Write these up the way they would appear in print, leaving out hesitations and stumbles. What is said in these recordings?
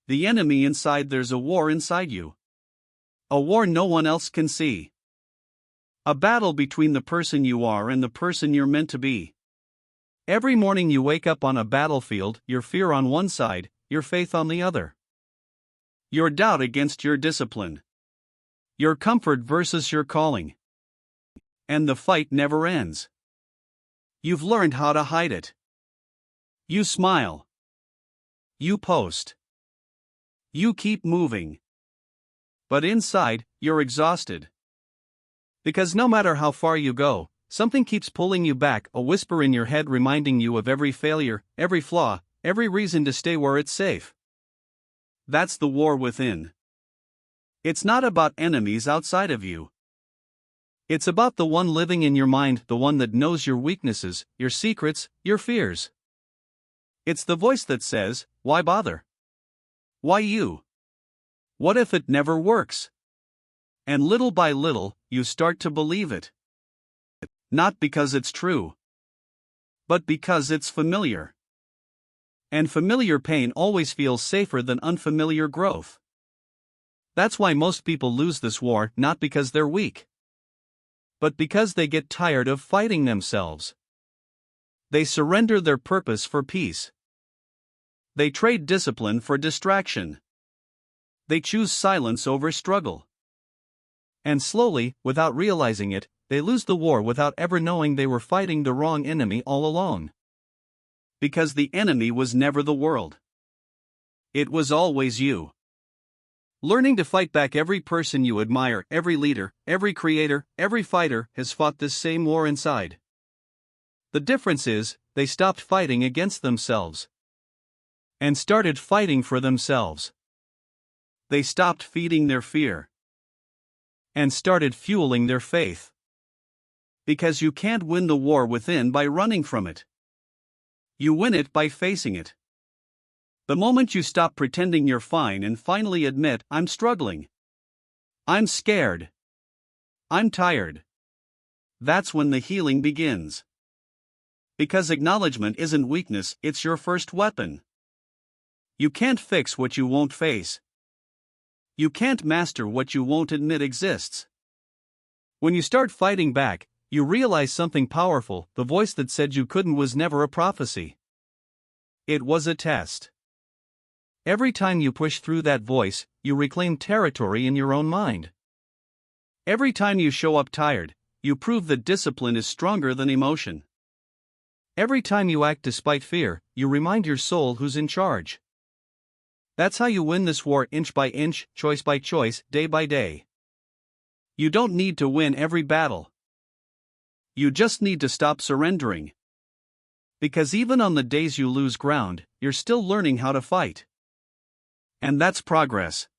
the enemy inside. There's a war inside you. A war no one else can see. A battle between the person you are and the person you're meant to be. Every morning you wake up on a battlefield, your fear on one side, your faith on the other. Your doubt against your discipline. Your comfort versus your calling. And the fight never ends. You've learned how to hide it. You smile. You post. You keep moving. But inside, you're exhausted. Because no matter how far you go, something keeps pulling you back, a whisper in your head reminding you of every failure, every flaw, every reason to stay where it's safe. That's the war within. It's not about enemies outside of you. It's about the one living in your mind, the one that knows your weaknesses, your secrets, your fears. It's the voice that says, why bother? Why you? What if it never works? And little by little, you start to believe it. Not because it's true, but because it's familiar. And familiar pain always feels safer than unfamiliar growth. That's why most people lose this war, not because they're weak, but because they get tired of fighting themselves. They surrender their purpose for peace. They trade discipline for distraction. They choose silence over struggle. And slowly, without realizing it, they lose the war without ever knowing they were fighting the wrong enemy all along. Because the enemy was never the world. It was always you. Learning to fight back. Every person you admire, every leader, every creator, every fighter has fought this same war inside. The difference is, they stopped fighting against themselves and started fighting for themselves. They stopped feeding their fear and started fueling their faith. Because you can't win the war within by running from it. You win it by facing it. The moment you stop pretending you're fine and finally admit, I'm struggling. I'm scared. I'm tired. That's when the healing begins. Because acknowledgement isn't weakness, it's your first weapon. You can't fix what you won't face. You can't master what you won't admit exists. When you start fighting back, you realize something powerful. The voice that said you couldn't was never a prophecy. It was a test. Every time you push through that voice, you reclaim territory in your own mind. Every time you show up tired, you prove that discipline is stronger than emotion. Every time you act despite fear, you remind your soul who's in charge. That's how you win this war, inch by inch, choice by choice, day by day. You don't need to win every battle. You just need to stop surrendering. Because even on the days you lose ground, you're still learning how to fight. And that's progress.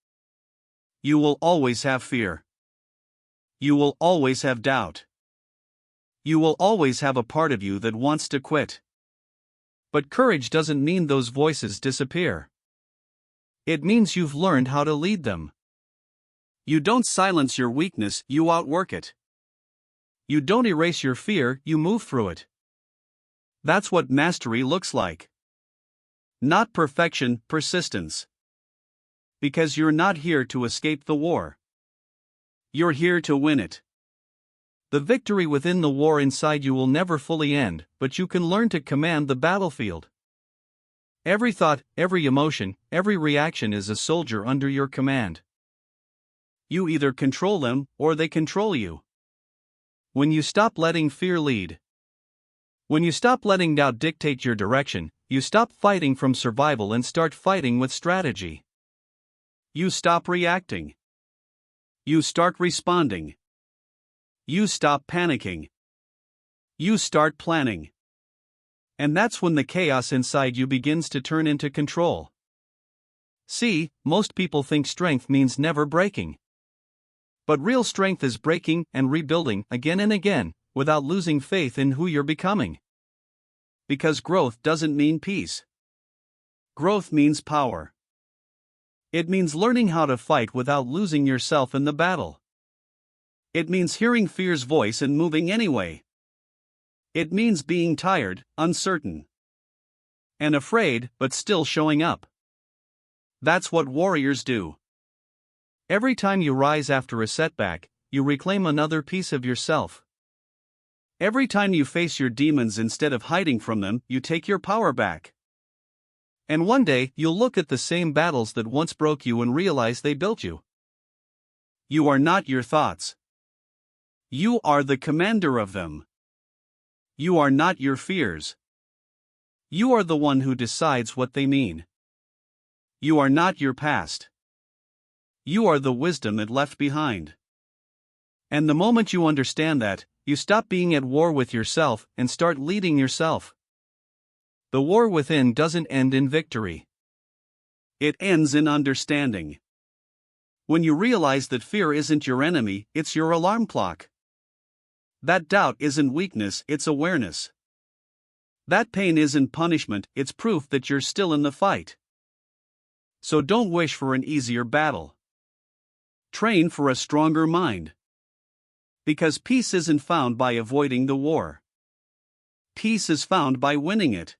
You will always have fear. You will always have doubt. You will always have a part of you that wants to quit. But courage doesn't mean those voices disappear. It means you've learned how to lead them. You don't silence your weakness, you outwork it. You don't erase your fear, you move through it. That's what mastery looks like. Not perfection, persistence. Because you're not here to escape the war. You're here to win it. The victory within the war inside you will never fully end, but you can learn to command the battlefield. Every thought, every emotion, every reaction is a soldier under your command. You either control them, or they control you. When you stop letting fear lead. When you stop letting doubt dictate your direction, you stop fighting from survival and start fighting with strategy. You stop reacting. You start responding. You stop panicking. You start planning. And that's when the chaos inside you begins to turn into control. See, most people think strength means never breaking. But real strength is breaking and rebuilding again and again, without losing faith in who you're becoming. Because growth doesn't mean peace. Growth means power. It means learning how to fight without losing yourself in the battle. It means hearing fear's voice and moving anyway. It means being tired, uncertain, and afraid, but still showing up. That's what warriors do. Every time you rise after a setback, you reclaim another piece of yourself. Every time you face your demons instead of hiding from them, you take your power back. And one day, you'll look at the same battles that once broke you and realize they built you. You are not your thoughts. You are the commander of them. You are not your fears. You are the one who decides what they mean. You are not your past. You are the wisdom it left behind. And the moment you understand that, you stop being at war with yourself and start leading yourself. The war within doesn't end in victory. It ends in understanding. When you realize that fear isn't your enemy, it's your alarm clock. That doubt isn't weakness, it's awareness. That pain isn't punishment, it's proof that you're still in the fight. So don't wish for an easier battle. Train for a stronger mind. Because peace isn't found by avoiding the war. Peace is found by winning it.